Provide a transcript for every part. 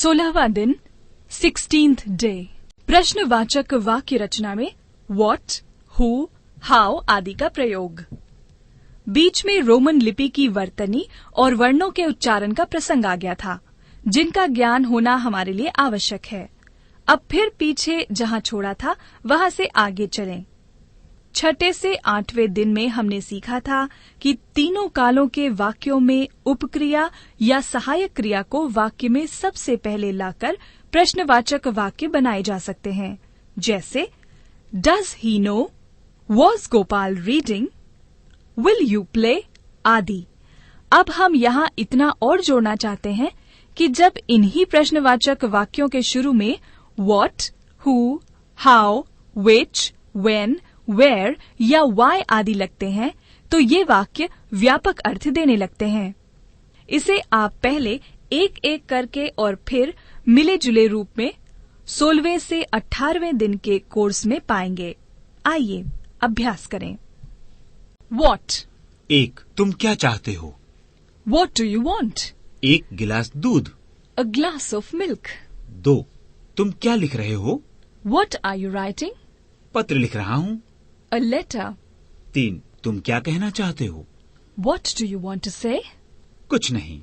16वां दिन 16th day. प्रश्नवाचक वाक्य रचना में व्हाट, हु, हाउ आदि का प्रयोग। बीच में रोमन लिपि की वर्तनी और वर्णों के उच्चारण का प्रसंग आ गया था, जिनका ज्ञान होना हमारे लिए आवश्यक है। अब फिर पीछे जहाँ छोड़ा था वहाँ से आगे चलें। 6 से 8वें दिन में हमने सीखा था कि तीनों कालों के वाक्यों में उपक्रिया या सहायक क्रिया को वाक्य में सबसे पहले लाकर प्रश्नवाचक वाक्य बनाए जा सकते हैं, जैसे does he know, was Gopal reading, will you play आदि। अब हम यहाँ इतना और जोड़ना चाहते हैं कि जब इन्हीं प्रश्नवाचक वाक्यों के शुरू में what, who, how, which, when, where या वाई आदि लगते हैं तो ये वाक्य व्यापक अर्थ देने लगते हैं। इसे आप पहले एक एक करके और फिर मिले जुले रूप में 16वें से 18वें दिन के कोर्स में पाएंगे। आइए अभ्यास करें। What? 1. तुम क्या चाहते हो? What do you want? 1 गिलास दूध। A glass of milk. 2. तुम क्या लिख रहे हो? What are you writing? पत्र लिख रहा हूँ। A letter. 3. तुम क्या कहना चाहते हो? What do you want to say? कुछ नहीं।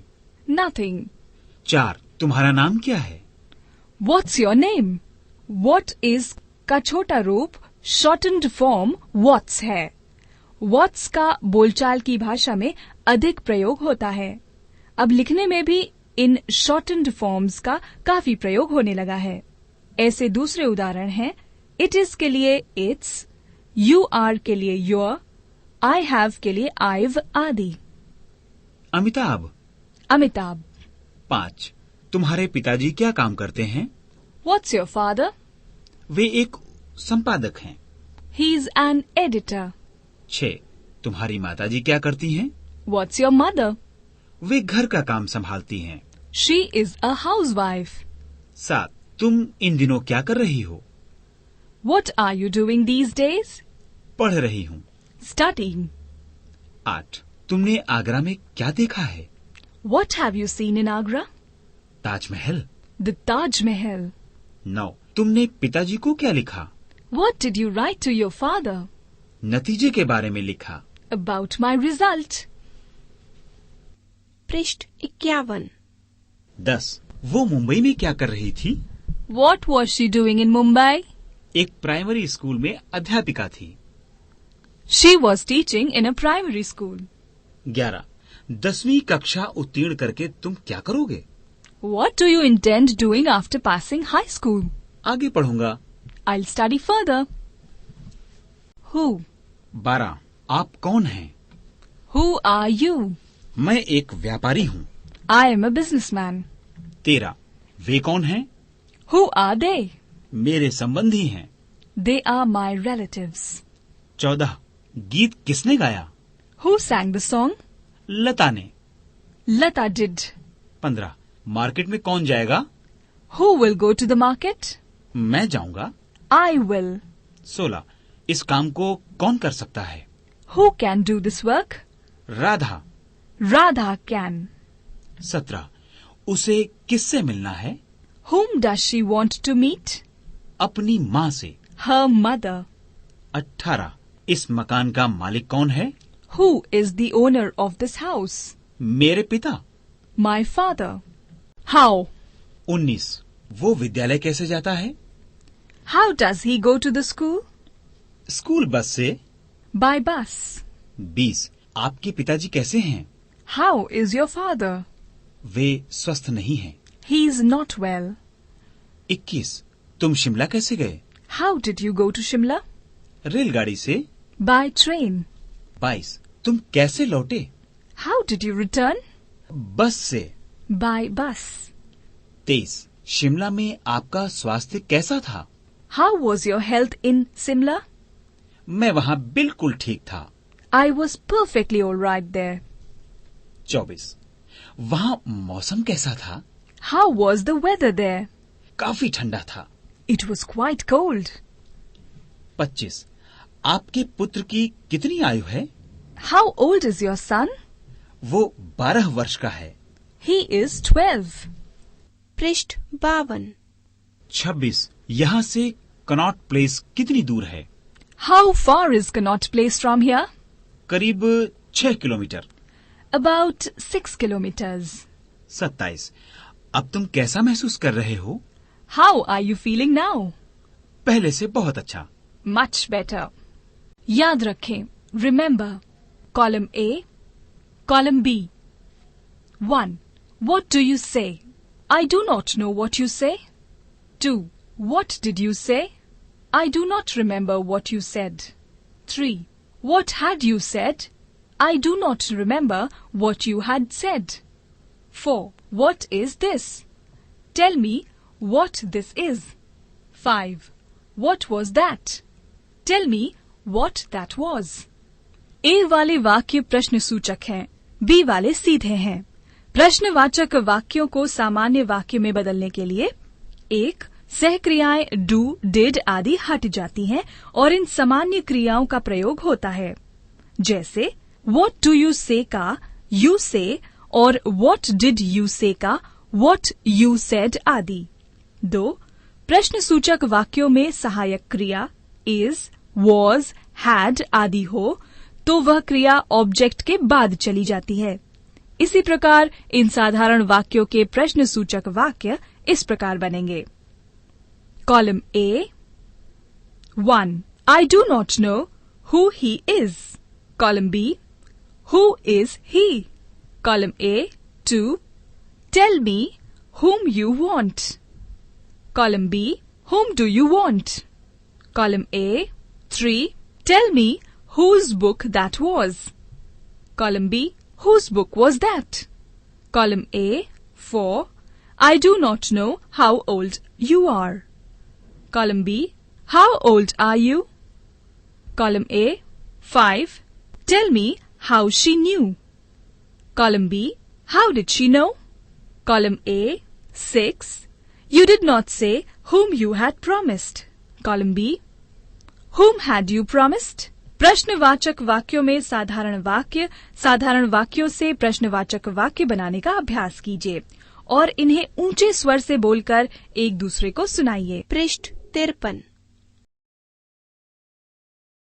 Nothing. 4. तुम्हारा नाम क्या है? What's your name? What is का छोटा रूप shortened form what's है। What's का बोलचाल की भाषा में अधिक प्रयोग होता है। अब लिखने में भी इन shortened forms का काफी प्रयोग होने लगा है। ऐसे दूसरे उदाहरण हैं it is के लिए it's, you are के लिए your, I have के लिए I've आदि। अमिताभ। अमिताभ। 5. तुम्हारे पिताजी क्या काम करते हैं? What's your father? वे एक संपादक हैं। He's an editor. 6. तुम्हारी माताजी क्या करती हैं? What's your mother? वे घर का काम संभालती हैं। She is a housewife. 7. तुम इन दिनों क्या कर रही हो? What are you doing these days? पढ़ रही हूँ। Studying. 8. तुमने आगरा में क्या देखा है? What have you seen in Agra? Taj Mahal. The Taj Mahal. 9. तुमने पिताजी को क्या लिखा? What did you write to your father? नतीजे के बारे में लिखा। About my result. पृष्ठ 51। 10. वो मुंबई में क्या कर रही थी? What was she doing in Mumbai? एक प्राइमरी स्कूल में अध्यापिका थी। She was teaching in a primary school. 11. 10वीं कक्षा उत्तीर्ण करके तुम क्या करोगे? What do you intend doing after passing high school? आगे पढ़ूंगा। I'll study further. Who? 12. आप कौन हैं? Who are you? मैं एक व्यापारी हूँ। I am a businessman. 13. वे कौन हैं? Who are they? मेरे संबंधी हैं। They are my relatives. 14. गीत किसने गाया? Who sang the song? लता ने। Lata did. 15. मार्केट में कौन जाएगा? Who will go to the market? मैं जाऊंगा। I will. 16. इस काम को कौन कर सकता है? Who can do this work? Radha. Radha can. 17. उसे किससे मिलना है? Whom does she want to meet? अपनी माँ से। Her mother. 18. इस मकान का मालिक कौन है? Who is the owner of this house? मेरे पिता। My father. How? 19. वो विद्यालय कैसे जाता है? How does he go to the school? School bus से। By bus. 20. आपके पिताजी कैसे हैं? How is your father? वे स्वस्थ नहीं हैं। He is not well. 21. तुम शिमला कैसे गए? How did you go to Shimla? रेलगाड़ी से। By train. 22. तुम कैसे लौटे? How did you return? बस से। By bus. 23. शिमला में आपका स्वास्थ्य कैसा था? How was your health in Simla? मैं वहाँ बिल्कुल ठीक था। I was perfectly all right there. 24. वहाँ मौसम कैसा था? How was the weather there? काफी ठंडा था। It was quite cold. 25. आपके पुत्र की कितनी आयु है? How old is your son? वो 12 वर्ष का है। He is 12. पृष्ठ 52। 26 यहाँ से कनॉट प्लेस कितनी दूर है? How far is Connaught Place from here? करीब 6 किलोमीटर। About 6 kilometers. 27 अब तुम कैसा महसूस कर रहे हो? How are you feeling now? पहले से बहुत अच्छा। Much better. याद रखें, remember, column A, column B. 1. What do you say? I do not know what you say. 2. What did you say? I do not remember what you said. 3. What had you said? I do not remember what you had said. 4. What is this? Tell me what this is. 5. What was that? Tell me what that was. A वाले वाक्य प्रश्न सूचक हैं, B वाले सीधे हैं। प्रश्नवाचक वाक्यों को सामान्य वाक्य में बदलने के लिए एक सहक्रियाएं डू, डिड आदि हट जाती हैं और इन सामान्य क्रियाओं का प्रयोग होता है, जैसे What do you say का you say और What did you say का What you said आदि। 2. प्रश्न सूचक वाक्यों में सहायक क्रिया is, was, had आदि हो तो वह क्रिया ऑब्जेक्ट के बाद चली जाती है। इसी प्रकार इन साधारण वाक्यों के प्रश्न सूचक वाक्य इस प्रकार बनेंगे। Column A 1. I do not know who he is. Column B. Who is he? Column A 2. Tell me whom you want. Column B. Whom do you want? Column A 3. Tell me whose book that was. Column B. Whose book was that? Column A 4. I do not know how old you are. Column B. How old are you? Column A 5. Tell me how she knew. Column B. How did she know? Column A 6. You did not say whom you had promised. Column B. Whom had you promised? प्रश्नवाचक वाक्यों में साधारण वाक्यों से प्रश्नवाचक वाक्य बनाने का अभ्यास कीजिए और इन्हें ऊंचे स्वर से बोलकर एक दूसरे को सुनाइए। पृष्ठ 53।